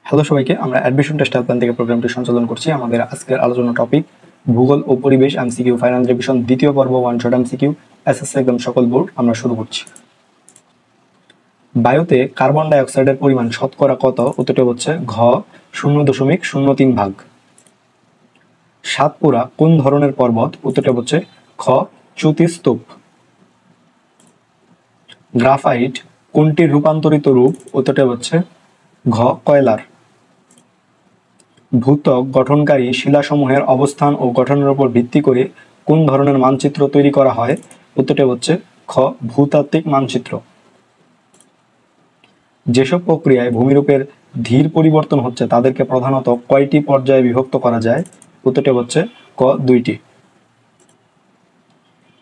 Hello সবাইকে, আমরা admission test helpline থেকে প্রোগ্রামটি সঞ্চালন করছি। আমাদের আজকের আলোচনা টপিক ভূগোল ও পরিবেশ এমসিকিউ ফাইনাল রিভিশন দ্বিতীয় পর্ব ওয়ান শট এমসিকিউ এসএসসি একদম সকল বোর্ড। আমরা শুরু করছি। বায়ুতে কার্বন ডাই অক্সাইডের পরিমাণ শতকরা কত? উত্তরটি হচ্ছে ঘ 0.03 ভাগ। সাতপুরা কোন ধরনের পর্বত? উত্তরটি হচ্ছে খ চ্যুতি স্তূপ। গ্রাফাইট কোনটির রূপান্তরিত রূপ? উত্তরটি হচ্ছে ঘ কয়লার। ভূত্বক গঠনকারী শিলাসমূহের অবস্থান ও গঠনের উপর ভিত্তি করে কোন ধরনের মানচিত্র তৈরি করা হয়? উত্তরটি হচ্ছে খ ভূতাত্ত্বিক মানচিত্র। যেসব প্রক্রিয়ায় ভূমিরূপের ধীর পরিবর্তন হচ্ছে তাদেরকে প্রধানত কয়টি পর্যায়ে বিভক্ত করা যায়? উত্তরটি হচ্ছে ক 2টি।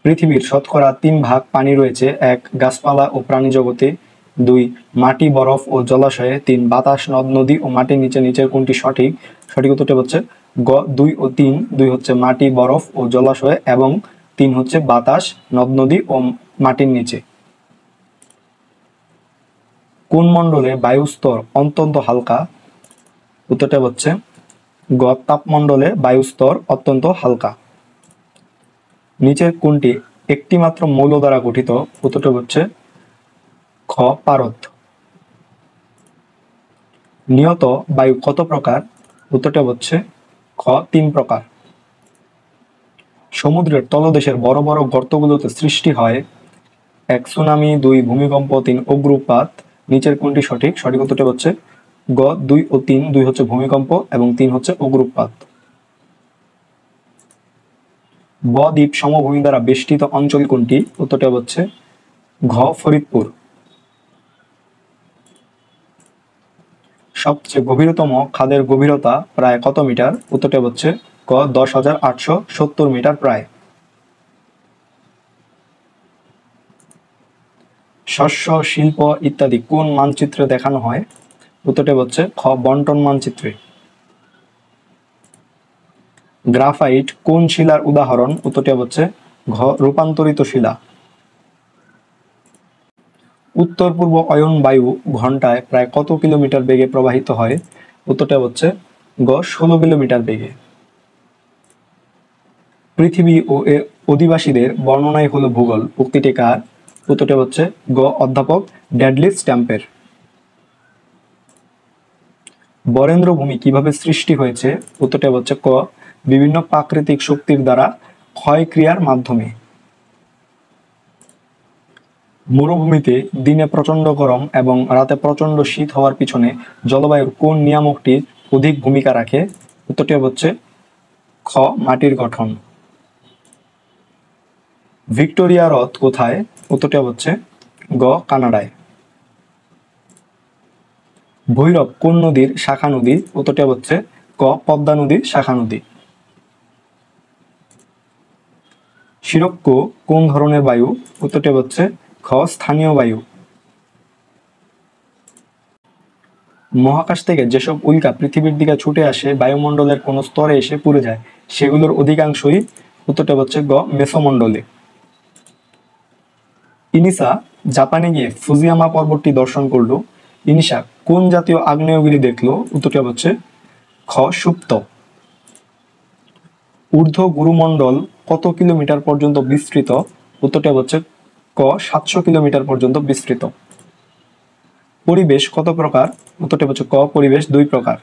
পৃথিবীর শতকরা 3 ভাগ পানি রয়েছে। 1 গাছপালা ও প্রাণী জগতে, 2 মাটি বরফ ও জলাশয়ে, 3 বাতাস নদ নদী ও মাটির নিচে। নিচের কোনটি সঠিক? সঠিক উত্তরটি হচ্ছে গ 2 ও 3। 2 হচ্ছে মাটি বরফ ও জলাশয় এবং 3 হচ্ছে বাতাস নদ নদী ও মাটির নিচে। কোন মণ্ডলে বায়ু স্তর অত্যন্ত হালকা? উত্তরটা হচ্ছে গ তাপমণ্ডলে বায়ু স্তর অত্যন্ত হালকা। নিচের কোনটি একটি মাত্র মৌল দ্বারা গঠিত? উত্তরটা হচ্ছে খ পারদ। নিয়ত বায়ু কত প্রকার? উত্তরটা হচ্ছে খ 3 প্রকার। সমুদ্রের তলদেশের বড় বড় গর্তগুলোতে সৃষ্টি হয় 1 সুনামি, 2 ভূমিকম্প, 3 অগ্নুৎপাত। নিচের কোনটি সঠিক? সঠিক উত্তরটা হচ্ছে গ 2 ও 3। 2 হচ্ছে ভূমিকম্প এবং 3 হচ্ছে অগ্নুৎপাত। বদ্বীপ সমভূমি দ্বারা বেষ্টিত অঞ্চল কোনটি? উত্তরটা হচ্ছে ঘ ফরিদপুর। সবচেয়ে গভীরতম খাদের গভীরতা প্রায় কত মিটার? উত্তরটা হচ্ছে ক 10,870 মিটার প্রায়। শস্য, শিল্প ইত্যাদি কোন মানচিত্রে দেখানো হয়? উত্তরটা হচ্ছে খ বন্টন মানচিত্রে। গ্রাফাইট কোন শিলার উদাহরণ? উত্তরটা হচ্ছে ঘ রূপান্তরিত শিলা। উত্তর পূর্ব অয়ন বায়ু ঘন্টায় প্রায় কত কিলোমিটার বেগে প্রবাহিত হয়? উত্তরটা হচ্ছে গ 16 কিলোমিটার বেগে। পৃথিবী ও এর অধিবাসীদের বর্ণনাই হলো ভূগোল উক্তিটি কার? উত্তরটা হচ্ছে গ অধ্যাপক ড্যাডলি স্ট্যাম্পের। বরেন্দ্র ভূমি কিভাবে সৃষ্টি হয়েছে? উত্তরটা হচ্ছে ক বিভিন্ন প্রাকৃতিক শক্তির দ্বারা ক্ষয়ক্রিয়ার মাধ্যমে। মরুভূমিতে দিনে প্রচণ্ড গরম এবং রাতে প্রচণ্ড শীত হওয়ার পিছনে জলবায়ুর কোন নিয়ামকটি অধিক ভূমিকা রাখে? উত্তরটি হচ্ছে খ মাটির গঠন। ভিক্টোরিয়া হ্রদ কোথায়? উত্তরটি হচ্ছে গ কানাডায়। ভৈরব কোন নদীর শাখা নদী? উত্তরটি হচ্ছে ক পদ্মা নদীর শাখা নদী। শিরোক্ষ কোন ধরনের বায়ু? উত্তরটি হচ্ছে খ স্থানীয় বায়ু। মহাকাশ থেকে যেসব উল্কা পৃথিবীর দিকে ছুটে আসে বায়ুমণ্ডলের কোন স্তরে এসে পুড়ে যায় সেগুলোর অধিকাংশই? উত্তরটা হচ্ছে গ মেসোমণ্ডলে। ইনিসা জাপানে গিয়ে ফুজিয়ামা পর্বতটি দর্শন করলো। ইনিসা কোন জাতীয় আগ্নেয়গিরি দেখলো? উত্তরটা হচ্ছে খ সুপ্ত। ঊর্ধ্ব গুরুমণ্ডল কত কিলোমিটার পর্যন্ত বিস্তৃত? উত্তরটা হচ্ছে ক 700 কিলোমিটার পর্যন্ত বিস্তৃত। পরিবেশ কত প্রকার? উত্তরটা হচ্ছে ক পরিবেশ 2 প্রকার।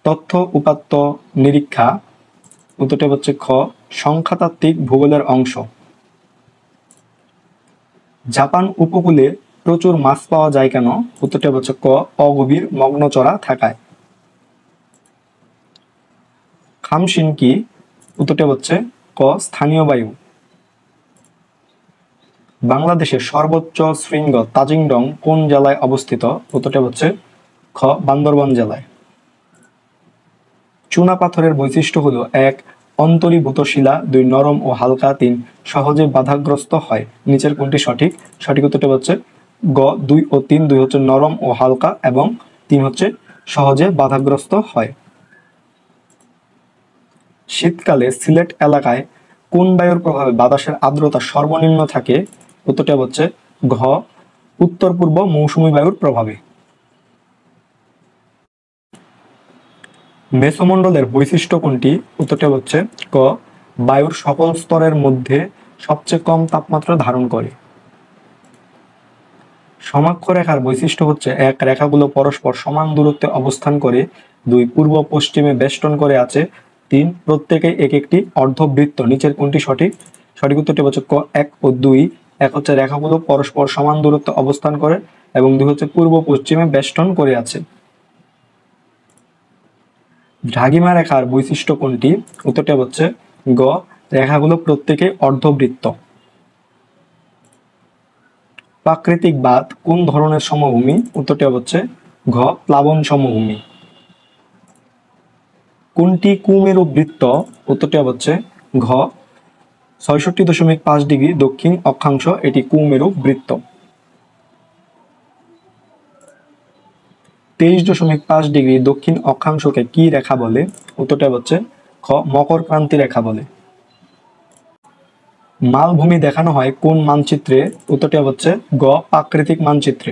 তথ্য উপাত্ত নিরীক্ষা? উত্তরটা হচ্ছে খ সংখ্যাতাত্ত্বিক ভূগোলের অংশ। জাপান উপকূলে প্রচুর মাছ পাওয়া যায় কেন? উত্তরটা হচ্ছে ক অগভীর মগ্নচড়া থাকায়। খামশিন কি? উত্তরটা হচ্ছে ক স্থানীয় বায়ু। বাংলাদেশের সর্বোচ্চ শৃঙ্গ তাজিংডং কোন জেলায় অবস্থিত? উত্তরটা হচ্ছে খ বান্দরবান জেলায়। চুনা পাথরের বৈশিষ্ট্য হলো 1 অন্তরীভূত শিলা, 2 নরম ও হালকা, 3 সহজে বাধাগ্রস্ত হয়। নিচের কোনটি সঠিক? সঠিক উত্তরটা হচ্ছে গ 2 ও 3। 2 হচ্ছে নরম ও হালকা এবং 3 হচ্ছে সহজে বাধাগ্রস্ত হয়। শীতকালে সিলেট এলাকায় কোন বায়ুর প্রভাবে বাতাসের আর্দ্রতা সর্বনিম্ন থাকে? উত্তরটা হচ্ছে ঘ উত্তর পূর্ব মৌসুমী বায়ুর প্রভাবে। মেসোমণ্ডলের বৈশিষ্ট্য কোনটি? উত্তরটি হচ্ছে ক, বায়ুর সকল স্তরের মধ্যে সবচেয়ে কম তাপমাত্রা ধারণ করে। সমাক্ষ রেখার বৈশিষ্ট্য হচ্ছে এক, রেখাগুলো পরস্পর সমান দূরত্বে অবস্থান করে। দুই, পূর্ব পশ্চিমে বেষ্টন করে আছে। তিন, প্রত্যেকে এক একটি অর্ধবৃত্ত। নিচের কোনটি সঠিক? সঠিক উত্তরটি হচ্ছে ক, এক ও দুই। এক হচ্ছে রেখাগুলো পরস্পর সমান দূরত্বে অবস্থান করে এবং দুই হচ্ছে পূর্ব পশ্চিমে বেষ্টন করে আছে। দ্রাঘিমা রেখার বৈশিষ্ট্য কোনটি? উত্তরটি হচ্ছে গ, রেখাগুলো প্রত্যেকে অর্ধবৃত্ত। প্রাকৃতিক বাঁধ কোন ধরনের সমভূমি? উত্তরটি হচ্ছে ঘ, প্লাবন সমভূমি। কোনটি কুমেরু বৃত্ত? উত্তরটি হচ্ছে ঘ, ৬৬.৫ ডিগ্রি দক্ষিণ অক্ষাংশ এটি কুমেরু বৃত্ত। ২৩.৫ ডিগ্রি দক্ষিণ অক্ষাংশকে কি রেখা বলে? উত্তরটি হচ্ছে খ, মকর ক্রান্তি রেখা বলে। মালভূমি দেখানো হয় কোন মানচিত্রে? উত্তরটি হচ্ছে গ, প্রাকৃতিক মানচিত্রে।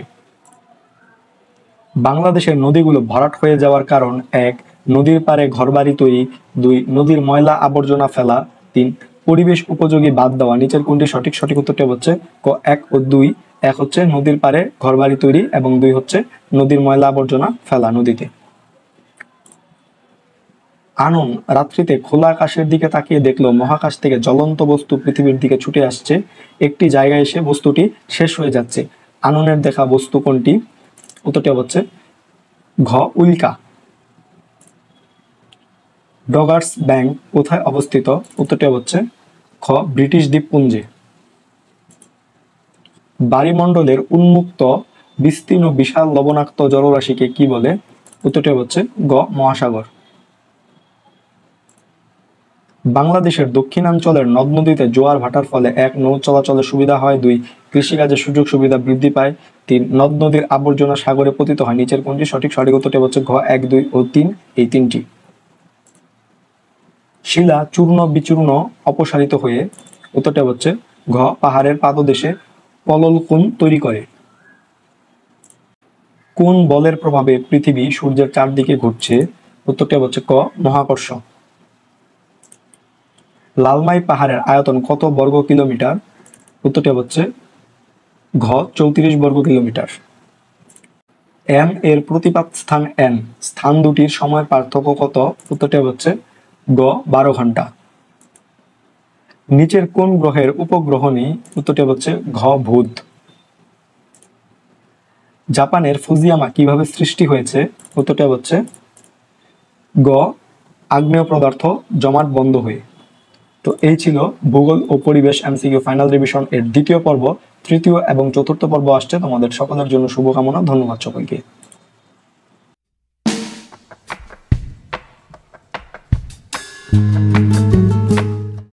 বাংলাদেশের নদীগুলো ভরাট হয়ে যাওয়ার কারণ এক, নদীর পাড়ে ঘরবাড়ি তৈরি। দুই, নদীর ময়লা আবর্জনা ফেলা। তিন, পরিবেশ উপযোগী বাঁধ দেওয়া। নিচের কোনটি সঠিক? সঠিক উত্তরটি হচ্ছে ক, এক ও দুই। এক হচ্ছে নদীর পাড়ে ঘরবাড়ি তৈরি এবং দুই হচ্ছে নদীর ময়লা আবর্জনা ফেলা নদীতে। আনন রাত্রিতে খোলা আকাশের দিকে তাকিয়ে দেখলো মহাকাশ থেকে জ্বলন্ত বস্তু পৃথিবীর দিকে ছুটে আসছে। একটি জায়গায় এসে বস্তুটি শেষ হয়ে যাচ্ছে। আননের দেখা বস্তু কোনটি? উত্তরটি হচ্ছে ঘ, উল্কা। ডগার্স ব্যাংক কোথায় অবস্থিত? উত্তরটি হচ্ছে খ, ব্রিটিশ দ্বীপপুঞ্জে। বায়ুমণ্ডলের উন্মুক্ত বিস্তীর্ণ বিশাল লবণাক্ত জলরাশিকে কি বলে? উত্তরটি হচ্ছে গ, মহাসাগর। বাংলাদেশের দক্ষিণাঞ্চলের নদ নদীতে জোয়ার ভাটার ফলে এক, নৌ চলাচলের সুবিধা হয়। দুই, কৃষিকাজের সুযোগ সুবিধা বৃদ্ধি পায়। তিন, নদ নদীর আবর্জনা সাগরে পতিত হয়। নিচের কোনটি সঠিক? সঠিক উত্তরটি হচ্ছে ঘ, এক, দুই ও তিন, এই তিনটি। শিলা চূর্ণ বিচূর্ণ অপসারিত হয়ে। উত্তরটি হচ্ছে ঘ, পাহাড়ের পাদদেশে পলল কোণ তৈরি করে। কোন বলের প্রভাবে পৃথিবী সূর্যের চারদিকে ঘুরছে? উত্তরটি হচ্ছে ক, মহাকর্ষ। লালমাই পাহাড়ের আয়তন কত বর্গ কিলোমিটার? উত্তরটি হচ্ছে ঘ, ৩৪ বর্গ কিলোমিটার। এম এর প্রতিপাত স্থান এন, স্থান দুটির সময়ের পার্থক্য কত? উত্তরটি হচ্ছে গ, ১২ ঘন্টা। নিচের কোন গ্রহের উপগ্রহ নেই? উত্তরটি হচ্ছে ঘ, বুধ। জাপানের ফুজিয়ামা কিভাবে সৃষ্টি হয়েছে? উত্তরটি হচ্ছে গ, আগ্নেয় পদার্থ জমাট বন্ধ হয়ে। তো এই ছিল ভূগোল ও পরিবেশ এমসিকিউ ফাইনাল রিভিশন এর দ্বিতীয় পর্ব। তৃতীয় এবং চতুর্থ পর্ব আসছে। তোমাদের সকলের জন্য শুভকামনা। ধন্যবাদ সকলকে।